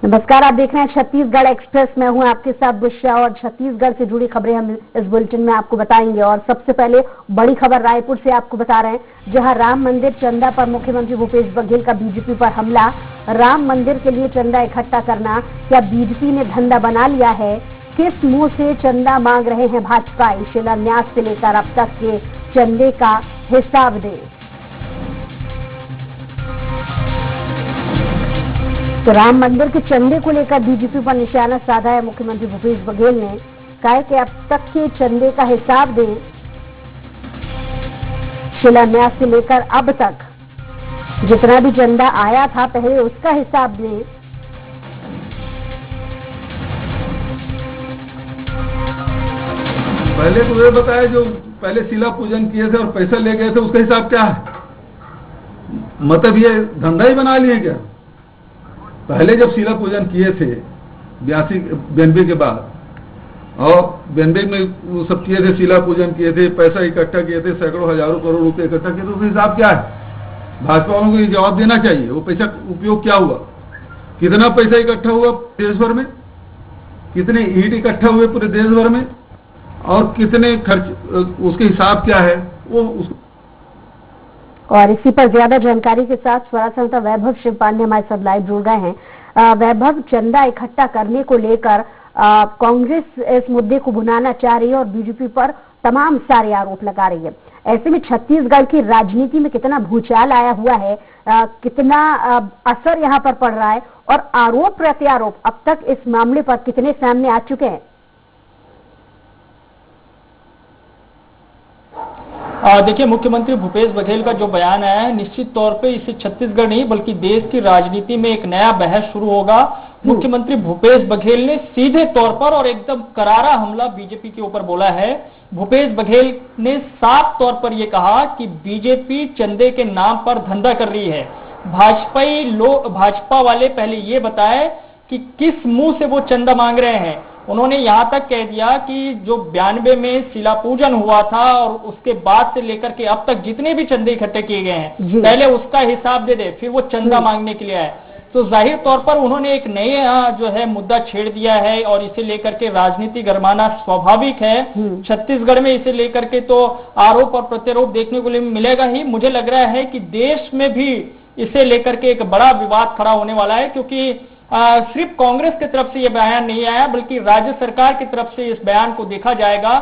नमस्कार, आप देख रहे हैं छत्तीसगढ़ एक्सप्रेस। मैं हूं आपके साथ बुशरा और छत्तीसगढ़ से जुड़ी खबरें हम इस बुलेटिन में आपको बताएंगे। और सबसे पहले बड़ी खबर रायपुर से आपको बता रहे हैं, जहां राम मंदिर चंदा पर मुख्यमंत्री भूपेश बघेल का बीजेपी पर हमला। राम मंदिर के लिए चंदा इकट्ठा करना क्या बीजेपी ने धंधा बना लिया है? किस मुंह से चंदा मांग रहे हैं भाजपा? शिलान्यास से लेकर अब तक के चंदे का हिसाब दें। तो राम मंदिर के चंदे को लेकर बीजेपी पर निशाना साधा है मुख्यमंत्री भूपेश बघेल ने। कहा कि अब तक के चंदे का हिसाब दें। शिलान्यास से लेकर अब तक जितना भी चंदा आया था पहले उसका हिसाब दें। पहले तो ये बताया, जो पहले शिला पूजन किए थे और पैसा ले गए थे उसका हिसाब क्या है? मतलब ये धंधा ही बना लिए क्या? पहले जब शिला पूजन किए थे 92 के बाद, और 92 में वो सब किए थे, शिला पूजन किए थे, पैसा इकट्ठा किए थे, सैकड़ों हजारों करोड़ रुपए इकट्ठा किए थे, उसका हिसाब क्या है? भाजपा वालों को ये जवाब देना चाहिए। वो पैसा उपयोग क्या हुआ? कितना पैसा इकट्ठा हुआ देश भर में? कितने ईंट इकट्ठा हुए पूरे देश भर में? और कितने खर्च, उसके हिसाब क्या है वो और इसी पर ज्यादा जानकारी के साथ स्वराज संस्था वैभव शिव पांडे हमारे साथ लाइव जुड़ गए हैं। वैभव, चंदा इकट्ठा करने को लेकर कांग्रेस इस मुद्दे को भुनाना चाह रही है और बीजेपी पर तमाम सारे आरोप लगा रही है। ऐसे में छत्तीसगढ़ की राजनीति में कितना भूचाल आया हुआ है, कितना असर यहाँ पर पड़ रहा है और आरोप प्रत्यारोप अब तक इस मामले पर कितने सामने आ चुके हैं? देखिए, मुख्यमंत्री भूपेश बघेल का जो बयान आया है, निश्चित तौर पे इससे छत्तीसगढ़ नहीं बल्कि देश की राजनीति में एक नया बहस शुरू होगा। मुख्यमंत्री भूपेश बघेल ने सीधे तौर पर और एकदम करारा हमला बीजेपी के ऊपर बोला है। भूपेश बघेल ने साफ तौर पर यह कहा कि बीजेपी चंदे के नाम पर धंधा कर रही है। भाजपा वाले पहले ये बताए कि किस मुंह से वो चंदा मांग रहे हैं। उन्होंने यहां तक कह दिया कि जो 92 में शिला पूजन हुआ था और उसके बाद से लेकर के अब तक जितने भी चंदे इकट्ठे किए गए हैं पहले उसका हिसाब दे दे, फिर वो चंदा मांगने के लिए आए। तो जाहिर तौर पर उन्होंने एक नया जो है मुद्दा छेड़ दिया है और इसे लेकर के राजनीति गरमाना स्वाभाविक है। छत्तीसगढ़ में इसे लेकर के तो आरोप और प्रत्यारोप देखने को मिलेगा ही। मुझे लग रहा है कि देश में भी इसे लेकर के एक बड़ा विवाद खड़ा होने वाला है, क्योंकि सिर्फ कांग्रेस की तरफ से यह बयान नहीं आया बल्कि राज्य सरकार की तरफ से इस बयान को देखा जाएगा।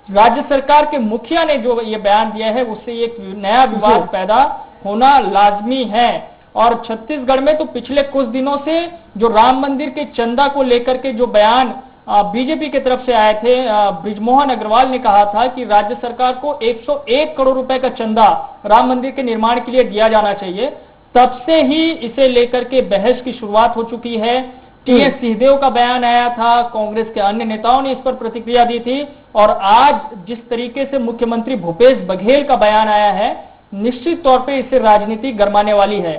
राज्य सरकार के मुखिया ने जो ये बयान दिया है उससे एक नया विवाद पैदा होना लाजमी है। और छत्तीसगढ़ में तो पिछले कुछ दिनों से जो राम मंदिर के चंदा को लेकर के जो बयान बीजेपी की तरफ से आए थे, बृजमोहन अग्रवाल ने कहा था कि राज्य सरकार को 101 करोड़ रुपए का चंदा राम मंदिर के निर्माण के लिए दिया जाना चाहिए। तब से ही इसे लेकर के बहस की शुरुआत हो चुकी है। टीएस सिंहदेव का बयान आया था, कांग्रेस के अन्य नेताओं ने इस पर प्रतिक्रिया दी थी, और आज जिस तरीके से मुख्यमंत्री भूपेश बघेल का बयान आया है, निश्चित तौर पे इससे राजनीति गरमाने वाली है।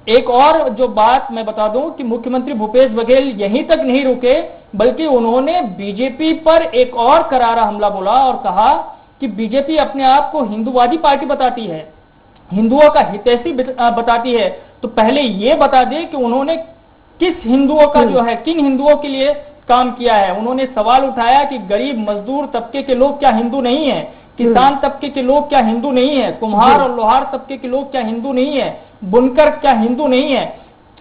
एक और जो बात मैं बता दूं कि मुख्यमंत्री भूपेश बघेल यहीं तक नहीं रुके बल्कि उन्होंने बीजेपी पर एक और करारा हमला बोला और कहा कि बीजेपी अपने आप को हिंदूवादी पार्टी बताती है, हिंदुओं का हितैषी बताती है। तो पहले ये बता दे कि उन्होंने किस हिंदुओं का जो है, किन हिंदुओं के लिए काम किया है। उन्होंने सवाल उठाया कि गरीब मजदूर तबके के लोग क्या हिंदू नहीं है? किसान तबके के लोग क्या हिंदू नहीं है? कुम्हार और लोहार तबके के लोग क्या हिंदू नहीं है? बुनकर क्या हिंदू नहीं है?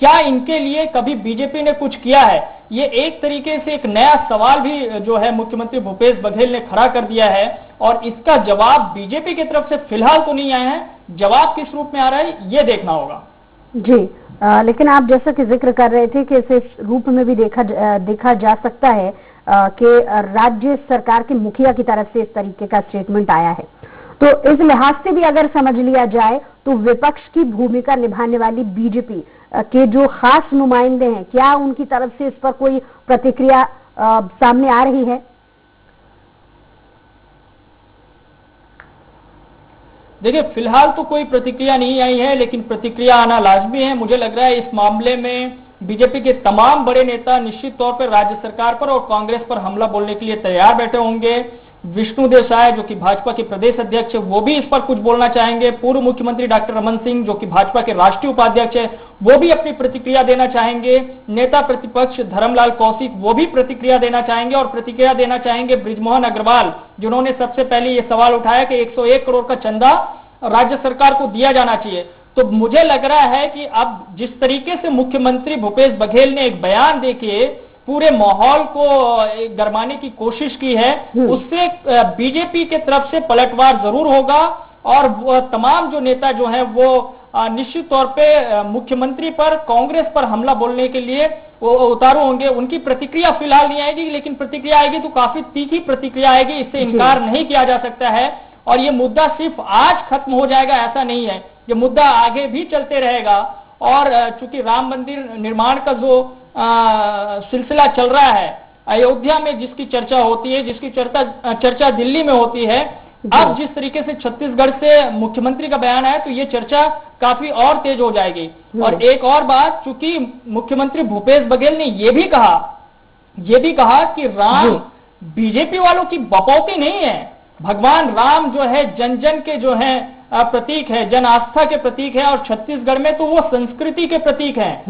क्या इनके लिए कभी बीजेपी ने कुछ किया है? ये एक तरीके से एक नया सवाल भी जो है मुख्यमंत्री भूपेश बघेल ने खड़ा कर दिया है, और इसका जवाब बीजेपी की तरफ से फिलहाल तो नहीं आया है। जवाब किस रूप में आ रहा है ये देखना होगा। जी, लेकिन आप जैसा कि जिक्र कर रहे थे कि इस रूप में भी देखा जा सकता है कि राज्य सरकार के मुखिया की तरफ से इस तरीके का स्टेटमेंट आया है। तो इस लिहाज से भी अगर समझ लिया जाए तो विपक्ष की भूमिका निभाने वाली बीजेपी के जो खास नुमाइंदे हैं, क्या उनकी तरफ से इस पर कोई प्रतिक्रिया सामने आ रही है? देखिए, फिलहाल तो कोई प्रतिक्रिया नहीं आई है, लेकिन प्रतिक्रिया आना लाजमी है। मुझे लग रहा है इस मामले में बीजेपी के तमाम बड़े नेता निश्चित तौर पर राज्य सरकार पर और कांग्रेस पर हमला बोलने के लिए तैयार बैठे होंगे। विष्णुदेव साय जो कि भाजपा के प्रदेश अध्यक्ष है वो भी इस पर कुछ बोलना चाहेंगे। पूर्व मुख्यमंत्री डॉक्टर रमन सिंह जो कि भाजपा के राष्ट्रीय उपाध्यक्ष है वो भी अपनी प्रतिक्रिया देना चाहेंगे। नेता प्रतिपक्ष धर्मलाल कौशिक वो भी प्रतिक्रिया देना चाहेंगे और प्रतिक्रिया देना चाहेंगे बृजमोहन अग्रवाल जिन्होंने सबसे पहले ये सवाल उठाया कि 101 करोड़ का चंदा राज्य सरकार को दिया जाना चाहिए। तो मुझे लग रहा है कि अब जिस तरीके से मुख्यमंत्री भूपेश बघेल ने एक बयान देके पूरे माहौल को गरमाने की कोशिश की है, उससे बीजेपी के तरफ से पलटवार जरूर होगा और तमाम जो नेता जो हैं वो निश्चित तौर पे मुख्यमंत्री पर, कांग्रेस पर हमला बोलने के लिए उतारू होंगे। उनकी प्रतिक्रिया फिलहाल नहीं आएगी, लेकिन प्रतिक्रिया आएगी तो काफी तीखी प्रतिक्रिया आएगी, इससे इनकार नहीं किया जा सकता है। और ये मुद्दा सिर्फ आज खत्म हो जाएगा ऐसा नहीं है, ये मुद्दा आगे भी चलते रहेगा। और चूंकि राम मंदिर निर्माण का जो सिलसिला चल रहा है, अयोध्या में जिसकी चर्चा होती है, जिसकी चर्चा दिल्ली में होती है, अब जिस तरीके से छत्तीसगढ़ से मुख्यमंत्री का बयान आया तो ये चर्चा काफी और तेज हो जाएगी। और एक और बात, चूंकि मुख्यमंत्री भूपेश बघेल ने ये भी कहा कि राम बीजेपी वालों की बपौती नहीं है, भगवान राम जो है जन जन के जो है प्रतीक है, जन आस्था के प्रतीक है और छत्तीसगढ़ में तो वो संस्कृति के प्रतीक हैं।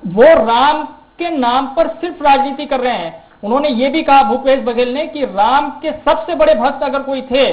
वो राम के नाम पर सिर्फ राजनीति कर रहे हैं। उन्होंने ये भी कहा भूपेश बघेल ने कि राम के सबसे बड़े भक्त अगर कोई थे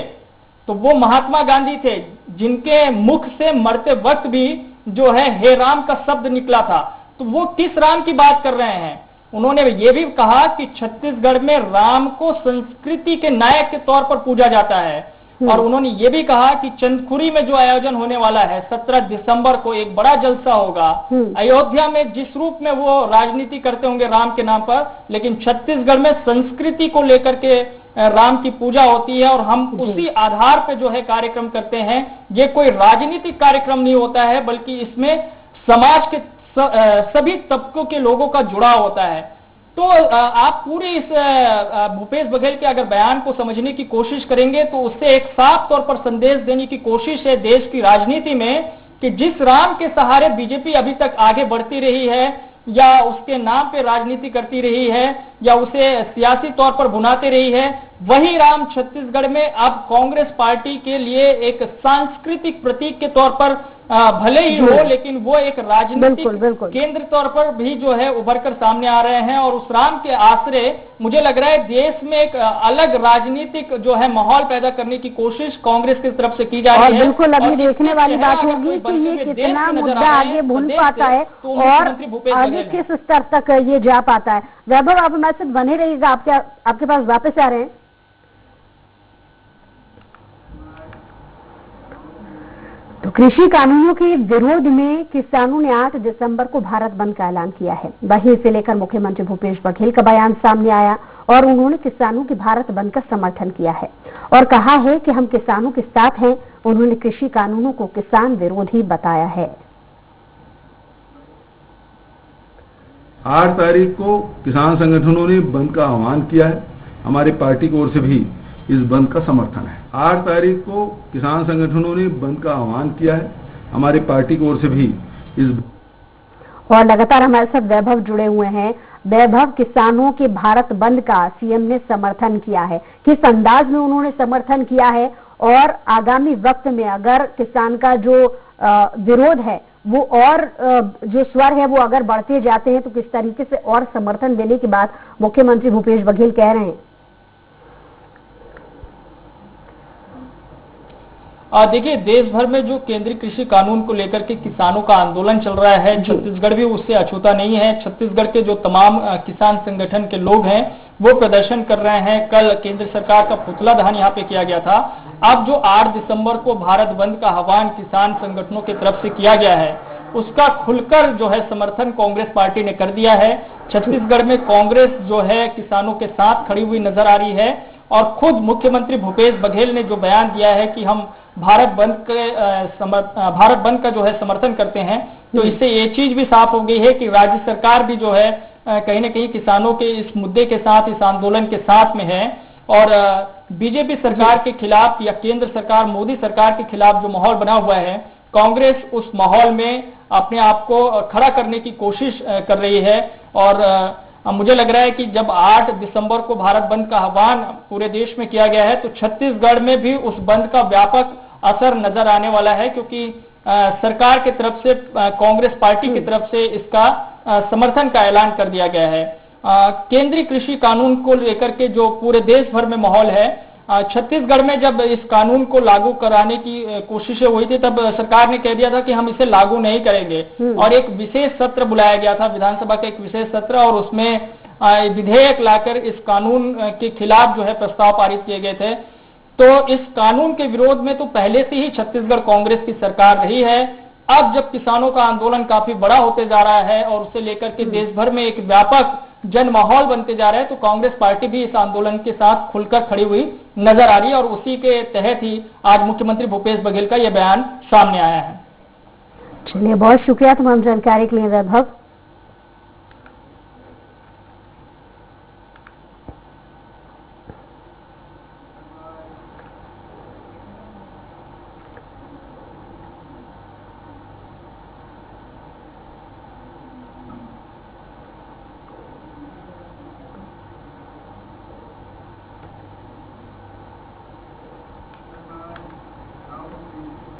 तो वो महात्मा गांधी थे, जिनके मुख से मरते वक्त भी जो है हे राम का शब्द निकला था। तो वो किस राम की बात कर रहे हैं? उन्होंने ये भी कहा कि छत्तीसगढ़ में राम को संस्कृति के नायक के तौर पर पूजा जाता है। और उन्होंने ये भी कहा कि चंदखुरी में जो आयोजन होने वाला है 17 दिसंबर को एक बड़ा जलसा होगा। अयोध्या में जिस रूप में वो राजनीति करते होंगे राम के नाम पर, लेकिन छत्तीसगढ़ में संस्कृति को लेकर के राम की पूजा होती है और हम उसी आधार पे जो है कार्यक्रम करते हैं। ये कोई राजनीतिक कार्यक्रम नहीं होता है, बल्कि इसमें समाज के सभी तबकों के लोगों का जुड़ाव होता है। तो आप पूरे इस भूपेश बघेल के अगर बयान को समझने की कोशिश करेंगे तो उससे एक साफ तौर पर संदेश देने की कोशिश है देश की राजनीति में कि जिस राम के सहारे बीजेपी अभी तक आगे बढ़ती रही है या उसके नाम पे राजनीति करती रही है या उसे सियासी तौर पर भुनाते रही है, वही राम छत्तीसगढ़ में अब कांग्रेस पार्टी के लिए एक सांस्कृतिक प्रतीक के तौर पर भले ही हो, लेकिन वो एक राजनीतिक केंद्र तौर पर भी जो है उभर कर सामने आ रहे हैं। और उस राम के आश्रय मुझे लग रहा है देश में एक अलग राजनीतिक जो है माहौल पैदा करने की कोशिश कांग्रेस की तरफ से की जा रही है। बिल्कुल अभी देखने वाली बात होगी कि ये कितना मुद्दा आगे भूल पाता है और आगे किस स्तर तक ये जा पाता है। वैभव, आप हमारे साथ बने रहिएगा, आपके पास वापस आ रहे हैं। तो कृषि कानूनों के विरोध में किसानों ने 8 दिसंबर को भारत बंद का ऐलान किया है। वहीं इसे लेकर मुख्यमंत्री भूपेश बघेल का बयान सामने आया और उन्होंने किसानों के भारत बंद का समर्थन किया है और कहा है कि हम किसानों के साथ हैं। उन्होंने कृषि कानूनों को किसान विरोधी बताया है। 8 तारीख को किसान संगठनों ने बंद का आह्वान किया है, हमारी पार्टी की ओर से भी इस बंद का समर्थन है। 8 तारीख को किसान संगठनों ने बंद का आह्वान किया है, हमारी पार्टी की ओर से भी इस। और लगातार हमारे साथ वैभव जुड़े हुए हैं। वैभव, किसानों के भारत बंद का सीएम ने समर्थन किया है, किस अंदाज में उन्होंने समर्थन किया है और आगामी वक्त में अगर किसान का जो विरोध है वो और जो स्वर है वो अगर बढ़ते जाते हैं तो किस तरीके से और समर्थन देने की बात मुख्यमंत्री भूपेश बघेल कह रहे हैं? देखिए, देश भर में जो केंद्रीय कृषि कानून को लेकर के किसानों का आंदोलन चल रहा है, छत्तीसगढ़ भी उससे अछूता नहीं है। छत्तीसगढ़ के जो तमाम किसान संगठन के लोग हैं वो प्रदर्शन कर रहे हैं। कल केंद्र सरकार का पुतला दहन यहाँ पे किया गया था। अब जो 8 दिसंबर को भारत बंद का आह्वान किसान संगठनों की तरफ से किया गया है उसका खुलकर जो है समर्थन कांग्रेस पार्टी ने कर दिया है। छत्तीसगढ़ में कांग्रेस जो है किसानों के साथ खड़ी हुई नजर आ रही है और खुद मुख्यमंत्री भूपेश बघेल ने जो बयान दिया है कि हम भारत बंद का जो है समर्थन करते हैं, तो इससे ये चीज भी साफ हो गई है कि राज्य सरकार भी जो है कहीं ना कहीं किसानों के इस मुद्दे के साथ, इस आंदोलन के साथ में है। और बीजेपी सरकार के खिलाफ या केंद्र सरकार, मोदी सरकार के खिलाफ जो माहौल बना हुआ है, कांग्रेस उस माहौल में अपने आप को खड़ा करने की कोशिश कर रही है। और मुझे लग रहा है कि जब 8 दिसंबर को भारत बंद का आह्वान पूरे देश में किया गया है, तो छत्तीसगढ़ में भी उस बंद का व्यापक असर नजर आने वाला है, क्योंकि सरकार की तरफ से, कांग्रेस पार्टी की तरफ से इसका समर्थन का ऐलान कर दिया गया है। केंद्रीय कृषि कानून को लेकर के जो पूरे देश भर में माहौल है, छत्तीसगढ़ में जब इस कानून को लागू कराने की कोशिशें हुई थी, तब सरकार ने कह दिया था कि हम इसे लागू नहीं करेंगे, और एक विशेष सत्र बुलाया गया था, विधानसभा का एक विशेष सत्र, और उसमें विधेयक लाकर इस कानून के खिलाफ जो है प्रस्ताव पारित किए गए थे। तो इस कानून के विरोध में तो पहले से ही छत्तीसगढ़ कांग्रेस की सरकार रही है। अब जब किसानों का आंदोलन काफी बड़ा होते जा रहा है और उसे लेकर के देश भर में एक व्यापक जन माहौल बनते जा रहा है, तो कांग्रेस पार्टी भी इस आंदोलन के साथ खुलकर खड़ी हुई नजर आ रही है, और उसी के तहत ही आज मुख्यमंत्री भूपेश बघेल का यह बयान सामने आया है। चलिए, बहुत शुक्रिया तमाम जानकारी के लिए वैभव।